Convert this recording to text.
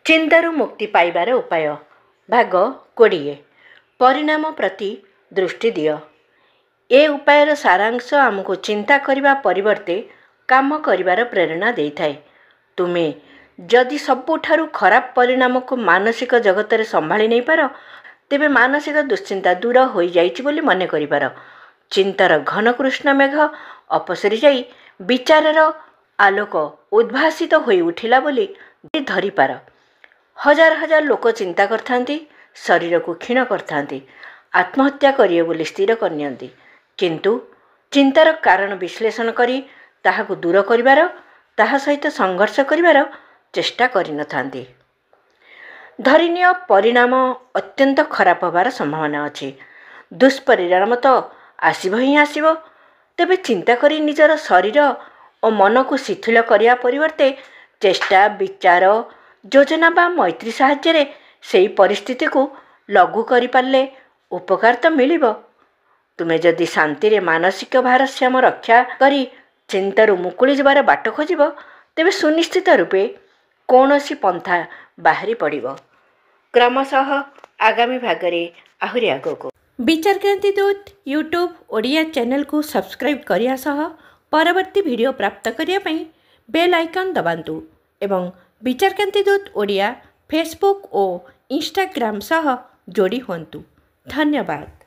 चिंतारू मुक्ति पाइबार उपाय भाग 20 परिणाम प्रति दृष्टि दियो। ए उपायर सारांश आमको चिंता करने परिवर्ते काम करिबार प्रेरणा देइथाए। तुमे जदि सबुठारु खराब परिणाम को मानसिक जगत रे संभाली नहीं पार तेबे मानसिक दुश्चिंता दूर हो जाइछि बोली मने करिपार। चिंतार घन कृष्ण मेघ अपसरी जाई विचारर आलोक उद्भासित होई उठिला बोली धरिपार। हजार हजार लोक चिंता करथांती, शरीर को क्षीण करथांती, आत्महत्या करिए बोली स्थिर करनियंती, किंतु चिंतार कारण विश्लेषण करी ताहाकु दूर करिबार ताहा सहित संघर्ष करिबार चेष्टा करि नथांती। धरिनिय परिणाम अत्यंत खराब होबार संभावना अछि। दुष्परिणाम तो आसिब ही आसिब। तेबे चिंता करी निजर शरीर और मन को शिथिल करिया परिवर्ते चेष्टा विचार योजना बा मैत्री साहाय्य से परिस्थिति को लघु करि पारले उपकार तो मिलिबो। तुमे जदि शांति रे मानसिक भारसाम्य रक्षा करी चिंतारू मुकुली जबार बाट खोजिबो तेबे सुनिश्चित रूपे कौनसी पंथा बाहरी पड़िबो। क्रमशः आगामी भागरे आहुरी आगको विचारक्रांति दूत यूट्यूब ओडिया चैनल को सब्सक्राइब करिया सह परवर्ती वीडियो प्राप्त करिया पई बेल आइकन दबांतु एवं विचारक्रांति दूत ओडिया फेसबुक और इंस्टाग्राम सह जोड़ी हुंतु। धन्यवाद।